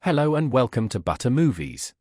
Hello and welcome to Butter Movies.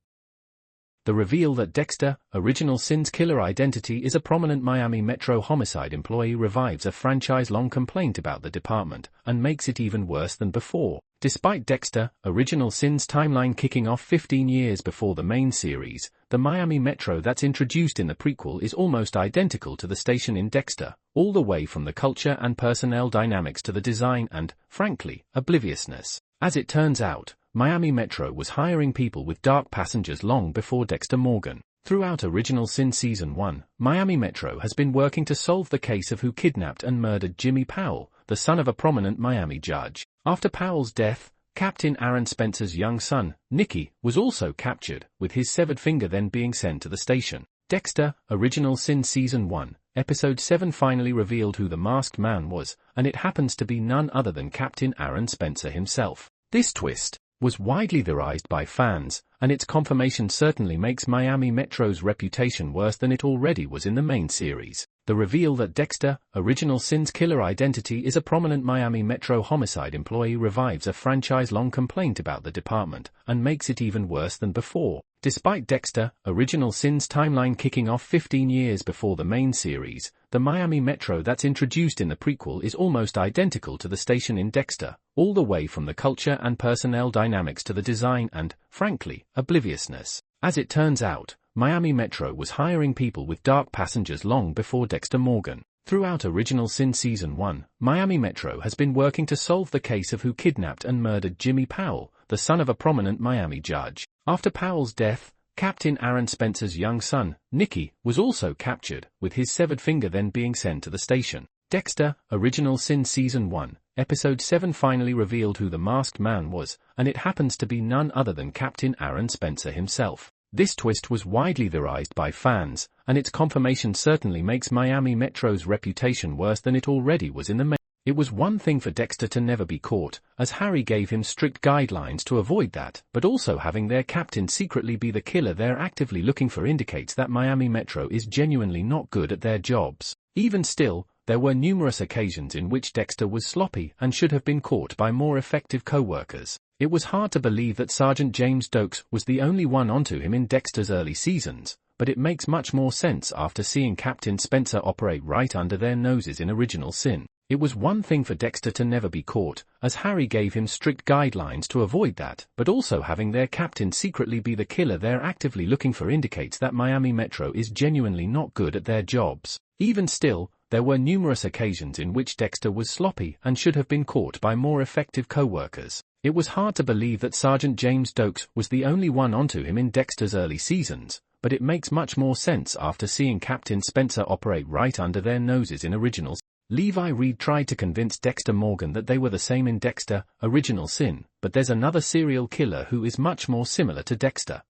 The reveal that Dexter, Original Sin's killer identity is a prominent Miami Metro Homicide employee revives a franchise-long complaint about the department and makes it even worse than before. Despite Dexter, Original Sin's timeline kicking off 15 years before the main series, the Miami Metro that's introduced in the prequel is almost identical to the station in Dexter, all the way from the culture and personnel dynamics to the design and, frankly, obliviousness. As it turns out, Miami Metro was hiring people with dark passengers long before Dexter Morgan. Throughout Original Sin Season 1, Miami Metro has been working to solve the case of who kidnapped and murdered Jimmy Powell, the son of a prominent Miami judge. After Powell's death, Captain Aaron Spencer's young son, N.H.I, was also captured, with his severed finger then being sent to the station. Dexter, Original Sin Season 1, Episode 7 finally revealed who the masked man was, and it happens to be none other than Captain Aaron Spencer himself. This twist was widely theorized by fans, and its confirmation certainly makes Miami Metro's reputation worse than it already was in the main series. The reveal that Dexter, Original Sin's killer identity is a prominent Miami Metro Homicide employee revives a franchise-long complaint about the department and makes it even worse than before. Despite Dexter, Original Sin's timeline kicking off 15 years before the main series, the Miami Metro that's introduced in the prequel is almost identical to the station in Dexter, all the way from the culture and personnel dynamics to the design and, frankly, obliviousness. As it turns out, Miami Metro was hiring people with dark passengers long before Dexter Morgan. Throughout Original Sin Season 1, Miami Metro has been working to solve the case of who kidnapped and murdered Jimmy Powell, the son of a prominent Miami judge. After Powell's death, Captain Aaron Spencer's young son, N.H.I, was also captured, with his severed finger then being sent to the station. Dexter, Original Sin Season 1, Episode 7 finally revealed who the masked man was, and it happens to be none other than Captain Aaron Spencer himself. This twist was widely theorized by fans, and its confirmation certainly makes Miami Metro's reputation worse than it already was in the main. It was one thing for Dexter to never be caught, as Harry gave him strict guidelines to avoid that, but also having their captain secretly be the killer they're actively looking for indicates that Miami Metro is genuinely not good at their jobs. Even still, there were numerous occasions in which Dexter was sloppy and should have been caught by more effective co-workers. It was hard to believe that Sergeant James Stokes was the only one onto him in Dexter's early seasons, but it makes much more sense after seeing Captain Spencer operate right under their noses in Original Sin. It was one thing for Dexter to never be caught, as Harry gave him strict guidelines to avoid that, but also having their captain secretly be the killer they're actively looking for indicates that Miami Metro is genuinely not good at their jobs. Even still, there were numerous occasions in which Dexter was sloppy and should have been caught by more effective co-workers. It was hard to believe that Sergeant James Stokes was the only one onto him in Dexter's early seasons, but it makes much more sense after seeing Captain Spencer operate right under their noses in Original Sin. Levi Reed tried to convince Dexter Morgan that they were the same in Dexter, Original Sin, but there's another serial killer who is much more similar to Dexter.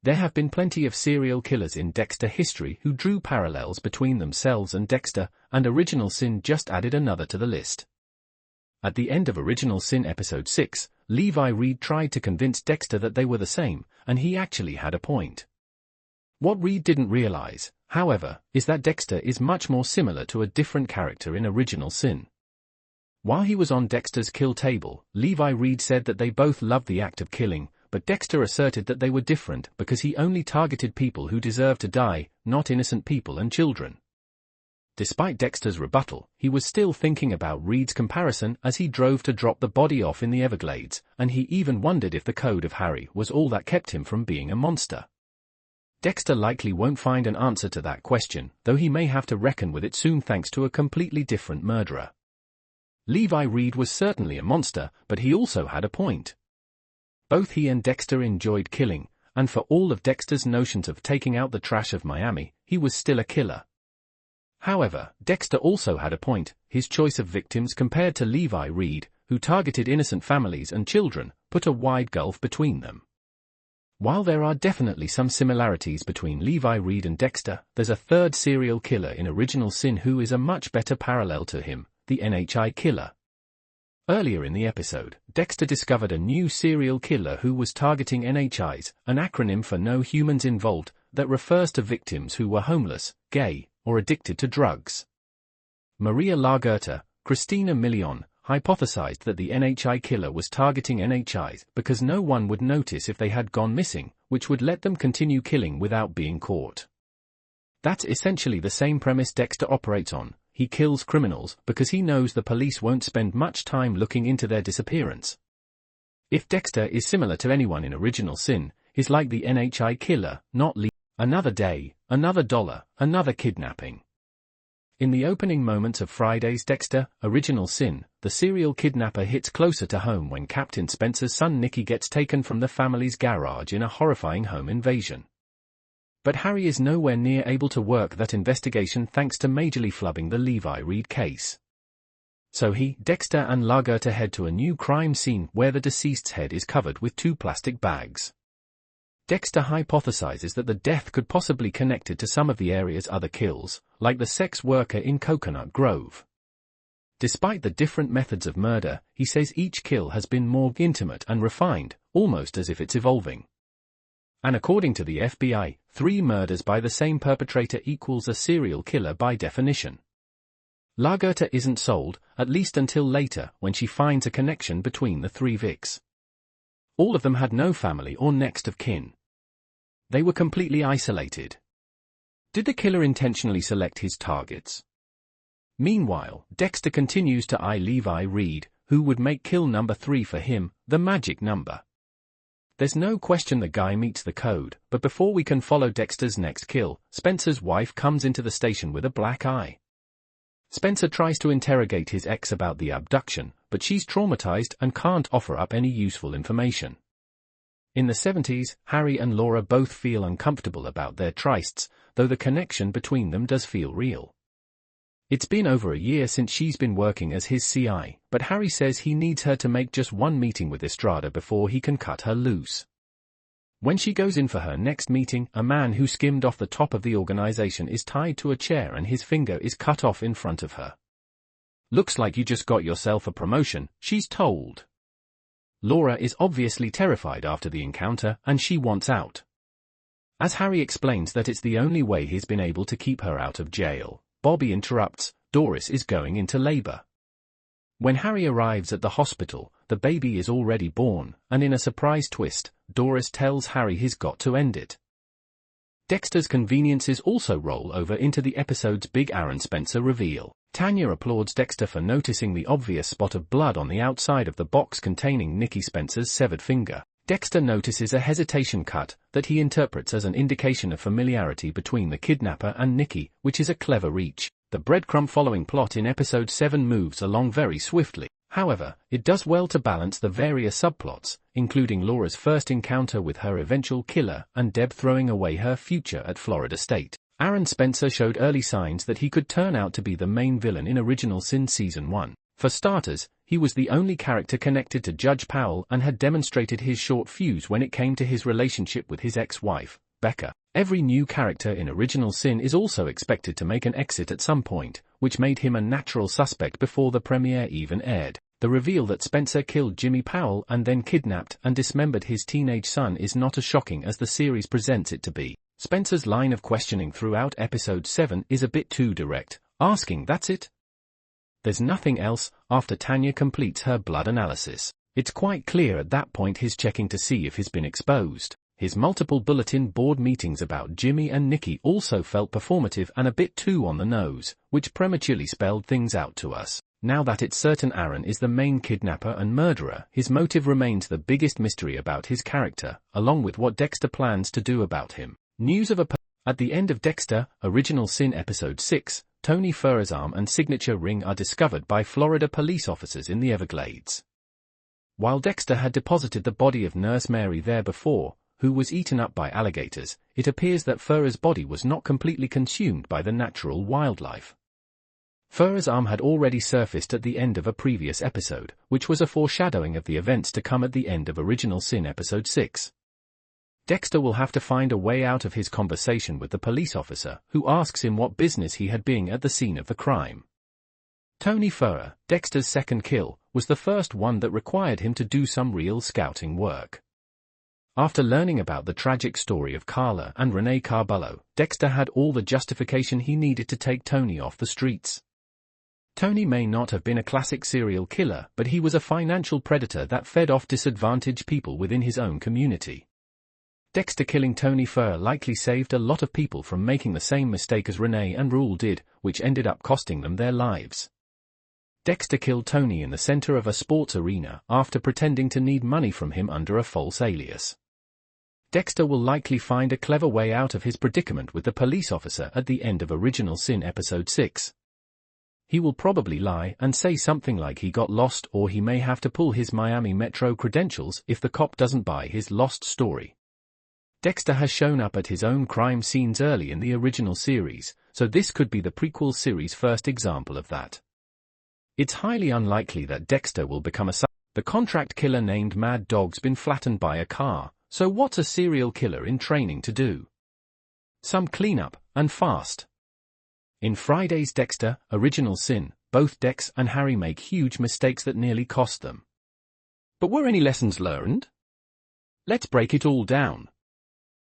There have been plenty of serial killers in Dexter history who drew parallels between themselves and Dexter, and Original Sin just added another to the list. At the end of Original Sin Episode 6, Levi Reed tried to convince Dexter that they were the same, and he actually had a point. What Reed didn't realize, however, is that Dexter is much more similar to a different character in Original Sin. While he was on Dexter's kill table, Levi Reed said that they both loved the act of killing, but Dexter asserted that they were different because he only targeted people who deserved to die, not innocent people and children. Despite Dexter's rebuttal, he was still thinking about Reed's comparison as he drove to drop the body off in the Everglades, and he even wondered if the code of Harry was all that kept him from being a monster. Dexter likely won't find an answer to that question, though he may have to reckon with it soon thanks to a completely different murderer. Levi Reed was certainly a monster, but he also had a point. Both he and Dexter enjoyed killing, and for all of Dexter's notions of taking out the trash of Miami, he was still a killer. However, Dexter also had a point. His choice of victims compared to Levi Reed, who targeted innocent families and children, put a wide gulf between them. While there are definitely some similarities between Levi Reed and Dexter, there's a third serial killer in Original Sin who is a much better parallel to him, the N.H.I killer. Earlier in the episode, Dexter discovered a new serial killer who was targeting N.H.Is, an acronym for No Humans Involved, that refers to victims who were homeless, gay, or addicted to drugs. Maria Lagerta, Christina Milian, hypothesized that the N.H.I killer was targeting N.H.Is because no one would notice if they had gone missing, which would let them continue killing without being caught. That's essentially the same premise Dexter operates on. He kills criminals because he knows the police won't spend much time looking into their disappearance. If Dexter is similar to anyone in Original Sin, he's like the N.H.I killer, not another day, another dollar, another kidnapping. In the opening moments of Friday's Dexter, Original Sin, the serial kidnapper hits closer to home when Captain Spencer's son Nicky gets taken from the family's garage in a horrifying home invasion. But Harry is nowhere near able to work that investigation thanks to majorly flubbing the Levi Reed case. So he, Dexter and Lagerta head to a new crime scene where the deceased's head is covered with 2 plastic bags. Dexter hypothesizes that the death could possibly connected to some of the area's other kills, like the sex worker in Coconut Grove. Despite the different methods of murder, he says each kill has been more intimate and refined, almost as if it's evolving. And according to the FBI, 3 murders by the same perpetrator equals a serial killer by definition. Lagerta isn't sold, at least until later, when she finds a connection between the 3 Vics. All of them had no family or next of kin. They were completely isolated. Did the killer intentionally select his targets? Meanwhile, Dexter continues to eye Levi Reed, who would make kill number 3 for him, the magic number. There's no question the guy meets the code, but before we can follow Dexter's next kill, Spencer's wife comes into the station with a black eye. Spencer tries to interrogate his ex about the abduction, but she's traumatized and can't offer up any useful information. In the 70s, Harry and Laura both feel uncomfortable about their trysts, though the connection between them does feel real. It's been over a year since she's been working as his CI, but Harry says he needs her to make just one meeting with Estrada before he can cut her loose. When she goes in for her next meeting, a man who skimmed off the top of the organization is tied to a chair and his finger is cut off in front of her. "Looks like you just got yourself a promotion," she's told. Laura is obviously terrified after the encounter, and she wants out. As Harry explains that it's the only way he's been able to keep her out of jail, Bobby interrupts. Doris is going into labor. When Harry arrives at the hospital, the baby is already born, and in a surprise twist, Doris tells Harry he's got to end it. Dexter's conveniences also roll over into the episode's big Aaron Spencer reveal. Tanya applauds Dexter for noticing the obvious spot of blood on the outside of the box containing Nicky Spencer's severed finger. Dexter notices a hesitation cut that he interprets as an indication of familiarity between the kidnapper and Nicky, which is a clever reach. The breadcrumb-following plot in episode 7 moves along very swiftly. However, it does well to balance the various subplots, including Laura's first encounter with her eventual killer and Deb throwing away her future at Florida State. Aaron Spencer showed early signs that he could turn out to be the main villain in Original Sin Season 1. For starters, he was the only character connected to Judge Powell and had demonstrated his short fuse when it came to his relationship with his ex-wife, Becca. Every new character in Original Sin is also expected to make an exit at some point, which made him a natural suspect before the premiere even aired. The reveal that Spencer killed Jimmy Powell and then kidnapped and dismembered his teenage son is not as shocking as the series presents it to be. Spencer's line of questioning throughout episode 7 is a bit too direct, asking, "That's it?" There's nothing else. After Tanya completes her blood analysis, it's quite clear at that point he's checking to see if he's been exposed. His multiple bulletin board meetings about Jimmy and Nicky also felt performative and a bit too on the nose, which prematurely spelled things out to us. Now that it's certain Aaron is the main kidnapper and murderer, his motive remains the biggest mystery about his character, along with what Dexter plans to do about him. News of a At the end of Dexter, Original Sin Episode 6, Tony Ferrer's arm and signature ring are discovered by Florida police officers in the Everglades. While Dexter had deposited the body of Nurse Mary there before, who was eaten up by alligators, it appears that Ferrer's body was not completely consumed by the natural wildlife. Ferrer's arm had already surfaced at the end of a previous episode, which was a foreshadowing of the events to come at the end of Original Sin Episode 6. Dexter will have to find a way out of his conversation with the police officer, who asks him what business he had being at the scene of the crime. Tony Ferrer, Dexter's second kill, was the first one that required him to do some real scouting work. After learning about the tragic story of Carla and Renee Carbullo, Dexter had all the justification he needed to take Tony off the streets. Tony may not have been a classic serial killer, but he was a financial predator that fed off disadvantaged people within his own community. Dexter killing Tony Furr likely saved a lot of people from making the same mistake as Renee and Raul did, which ended up costing them their lives. Dexter killed Tony in the center of a sports arena after pretending to need money from him under a false alias. Dexter will likely find a clever way out of his predicament with the police officer at the end of Original Sin Episode 6. He will probably lie and say something like he got lost, or he may have to pull his Miami Metro credentials if the cop doesn't buy his lost story. Dexter has shown up at his own crime scenes early in the original series, so this could be the prequel series' first example of that. It's highly unlikely that Dexter will become the contract killer named Mad Dog's been flattened by a car, so what's a serial killer in training to do? Some cleanup, and fast. In Friday's Dexter, Original Sin, both Dex and Harry make huge mistakes that nearly cost them. But were any lessons learned? Let's break it all down.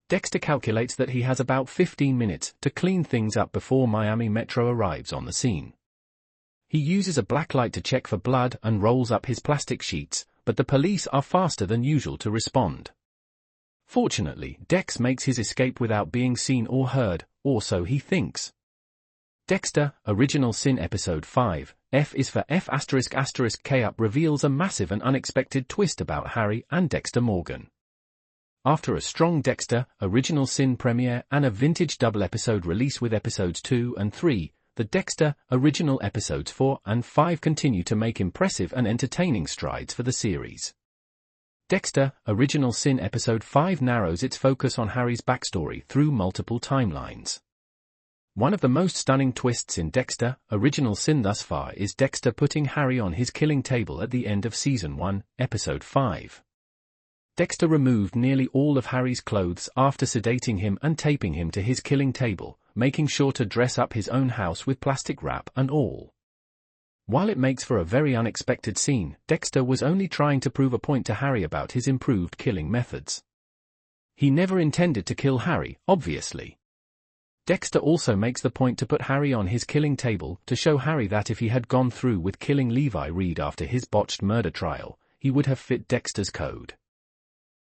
Dexter calculates that he has about 15 minutes to clean things up before Miami Metro arrives on the scene. He uses a blacklight to check for blood and rolls up his plastic sheets, but the police are faster than usual to respond. Fortunately, Dex makes his escape without being seen or heard, or so he thinks. Dexter, Original Sin Episode 5, F is for F***** K up reveals a massive and unexpected twist about Harry and Dexter Morgan. After a strong Dexter, Original Sin premiere and a vintage double episode release with episodes 2 and 3, the Dexter, Original Episodes 4 and 5 continue to make impressive and entertaining strides for the series. Dexter, Original Sin Episode 5 narrows its focus on Harry's backstory through multiple timelines. One of the most stunning twists in Dexter, Original Sin thus far is Dexter putting Harry on his killing table at the end of Season 1, Episode 5. Dexter removed nearly all of Harry's clothes after sedating him and taping him to his killing table, making sure to dress up his own house with plastic wrap and all. While it makes for a very unexpected scene, Dexter was only trying to prove a point to Harry about his improved killing methods. He never intended to kill Harry, obviously. Dexter also makes the point to put Harry on his killing table to show Harry that if he had gone through with killing Levi Reed after his botched murder trial, he would have fit Dexter's code.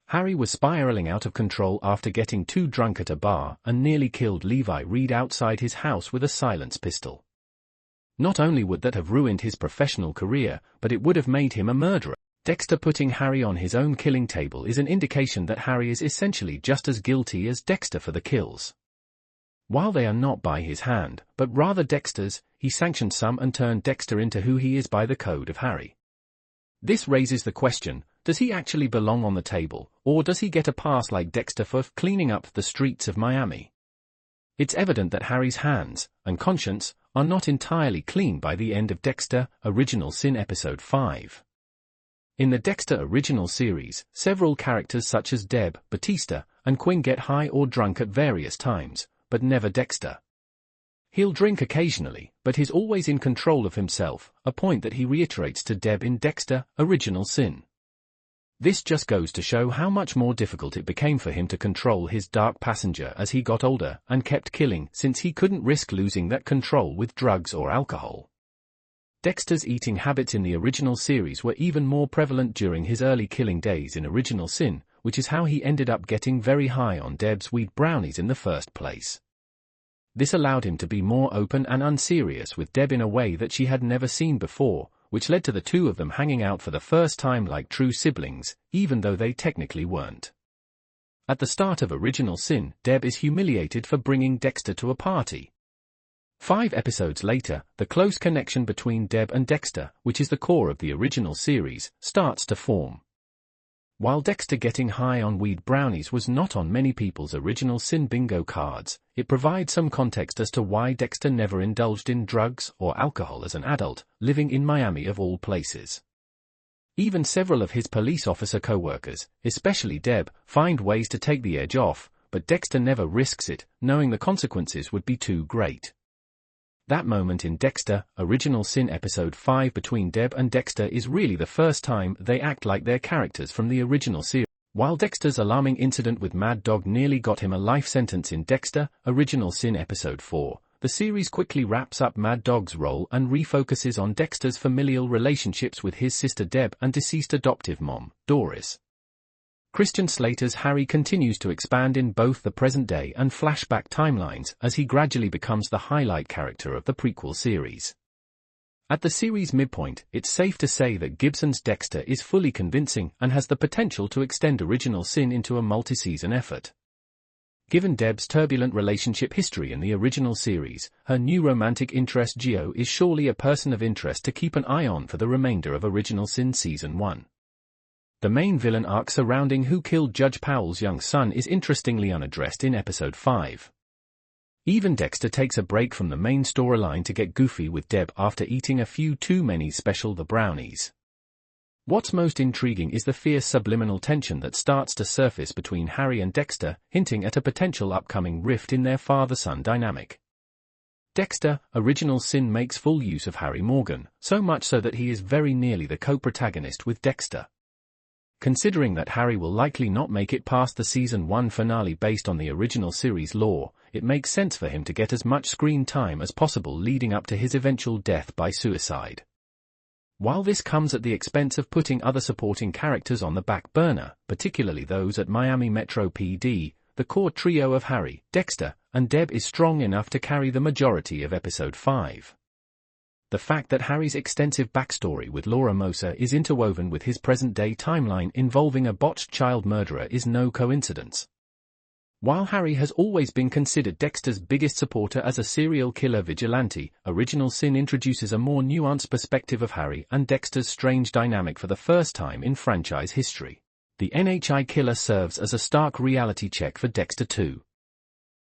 Harry was spiraling out of control after getting too drunk at a bar and nearly killed Levi Reed outside his house with a silence pistol. Not only would that have ruined his professional career, but it would have made him a murderer. Dexter putting Harry on his own killing table is an indication that Harry is essentially just as guilty as Dexter for the kills. While they are not by his hand, but rather Dexter's, he sanctioned some and turned Dexter into who he is by the code of Harry. This raises the question, does he actually belong on the table, or does he get a pass like Dexter for cleaning up the streets of Miami? It's evident that Harry's hands and conscience are not entirely clean by the end of Dexter, Original Sin Episode 5. In the Dexter original series, several characters such as Deb, Batista, and Quinn get high or drunk at various times, but never Dexter. He'll drink occasionally, but he's always in control of himself, a point that he reiterates to Deb in Dexter, Original Sin. This just goes to show how much more difficult it became for him to control his dark passenger as he got older and kept killing, since he couldn't risk losing that control with drugs or alcohol. Dexter's eating habits in the original series were even more prevalent during his early killing days in Original Sin, which is how he ended up getting very high on Deb's weed brownies in the first place. This allowed him to be more open and unserious with Deb in a way that she had never seen before, which led to the two of them hanging out for the first time like true siblings, even though they technically weren't. At the start of Original Sin, Deb is humiliated for bringing Dexter to a party. 5 episodes later, the close connection between Deb and Dexter, which is the core of the original series, starts to form. While Dexter getting high on weed brownies was not on many people's Original Sin bingo cards, it provides some context as to why Dexter never indulged in drugs or alcohol as an adult, living in Miami of all places. Even several of his police officer co-workers, especially Deb, find ways to take the edge off, but Dexter never risks it, knowing the consequences would be too great. That moment in Dexter, Original Sin Episode 5 between Deb and Dexter is really the first time they act like their characters from the original series. While Dexter's alarming incident with Mad Dog nearly got him a life sentence in Dexter, Original Sin Episode 4, the series quickly wraps up Mad Dog's role and refocuses on Dexter's familial relationships with his sister Deb and deceased adoptive mom, Doris. Christian Slater's Harry continues to expand in both the present day and flashback timelines as he gradually becomes the highlight character of the prequel series. At the series midpoint, it's safe to say that Gibson's Dexter is fully convincing and has the potential to extend Original Sin into a multi-season effort. Given Deb's turbulent relationship history in the original series, her new romantic interest Gio is surely a person of interest to keep an eye on for the remainder of Original Sin Season 1. The main villain arc surrounding who killed Judge Powell's young son is interestingly unaddressed in Episode 5. Even Dexter takes a break from the main storyline to get goofy with Deb after eating a few too many special the brownies. What's most intriguing is the fierce subliminal tension that starts to surface between Harry and Dexter, hinting at a potential upcoming rift in their father-son dynamic. Dexter, Original Sin makes full use of Harry Morgan, so much so that he is very nearly the co-protagonist with Dexter. Considering that Harry will likely not make it past the Season 1 finale based on the original series lore, it makes sense for him to get as much screen time as possible leading up to his eventual death by suicide. While this comes at the expense of putting other supporting characters on the back burner, particularly those at Miami Metro PD, the core trio of Harry, Dexter, and Deb is strong enough to carry the majority of Episode 5. The fact that Harry's extensive backstory with Laura Moser is interwoven with his present-day timeline involving a botched child murderer is no coincidence. While Harry has always been considered Dexter's biggest supporter as a serial killer vigilante, Original Sin introduces a more nuanced perspective of Harry and Dexter's strange dynamic for the first time in franchise history. The N.H.I. killer serves as a stark reality check for Dexter 2.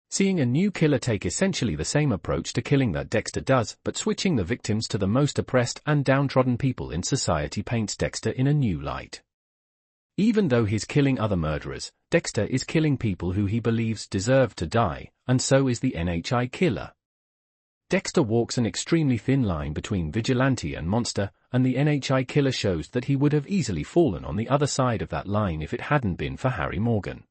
Seeing a new killer take essentially the same approach to killing that Dexter does, but switching the victims to the most oppressed and downtrodden people in society paints Dexter in a new light. Even though he's killing other murderers, Dexter is killing people who he believes deserve to die, and so is the N.H.I. killer. Dexter walks an extremely thin line between vigilante and monster, and the N.H.I. killer shows that he would have easily fallen on the other side of that line if it hadn't been for Harry Morgan.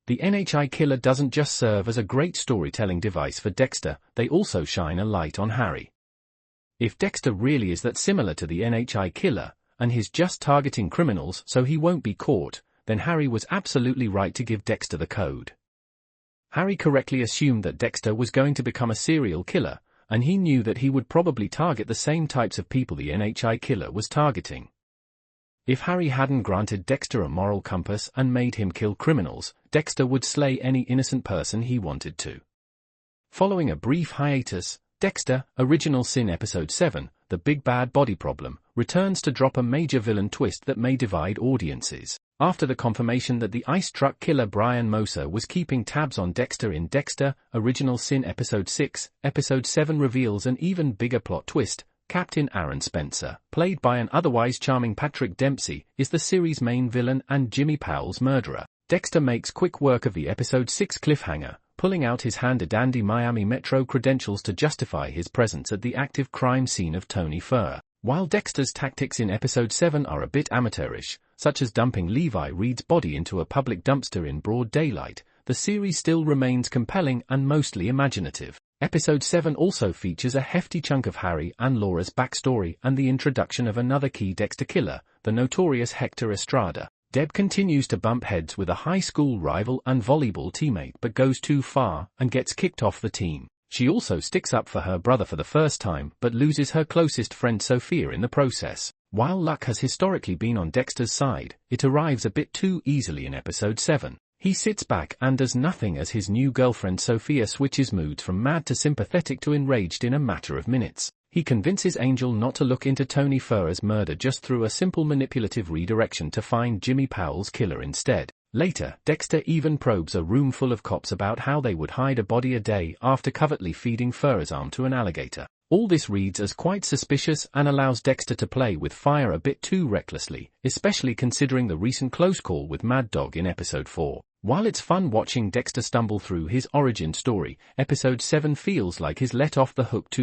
The N.H.I. killer doesn't just serve as a great storytelling device for Dexter, they also shine a light on Harry. If Dexter really is that similar to the N.H.I. killer, and he's just targeting criminals so he won't be caught, then Harry was absolutely right to give Dexter the code. Harry correctly assumed that Dexter was going to become a serial killer, and he knew that he would probably target the same types of people the N.H.I. killer was targeting. If Harry hadn't granted Dexter a moral compass and made him kill criminals, Dexter would slay any innocent person he wanted to. Following a brief hiatus, Dexter, Original Sin Episode 7, The Big Bad Body Problem, returns to drop a major villain twist that may divide audiences. After the confirmation that the ice truck killer Brian Moser was keeping tabs on Dexter in Dexter, Original Sin Episode 6, Episode 7 reveals an even bigger plot twist. Captain Aaron Spencer, played by an otherwise charming Patrick Dempsey, is the series' main villain and Jimmy Powell's murderer. Dexter makes quick work of the Episode 6 cliffhanger, pulling out his handy-dandy Miami Metro credentials to justify his presence at the active crime scene of Tony Furr. While Dexter's tactics in Episode 7 are a bit amateurish, such as dumping Levi Reed's body into a public dumpster in broad daylight, the series still remains compelling and mostly imaginative. Episode 7 also features a hefty chunk of Harry and Laura's backstory and the introduction of another key Dexter killer, the notorious Hector Estrada. Deb continues to bump heads with a high school rival and volleyball teammate but goes too far and gets kicked off the team. She also sticks up for her brother for the first time but loses her closest friend Sophia in the process. While luck has historically been on Dexter's side, it arrives a bit too easily in Episode 7. He sits back and does nothing as his new girlfriend Sophia switches moods from mad to sympathetic to enraged in a matter of minutes. He convinces Angel not to look into Tony Furr's murder just through a simple manipulative redirection to find Jimmy Powell's killer instead. Later, Dexter even probes a room full of cops about how they would hide a body a day after covertly feeding Furr's arm to an alligator. All this reads as quite suspicious and allows Dexter to play with fire a bit too recklessly, especially considering the recent close call with Mad Dog in Episode 4. While it's fun watching Dexter stumble through his origin story, Episode 7 feels like he's let off the hook too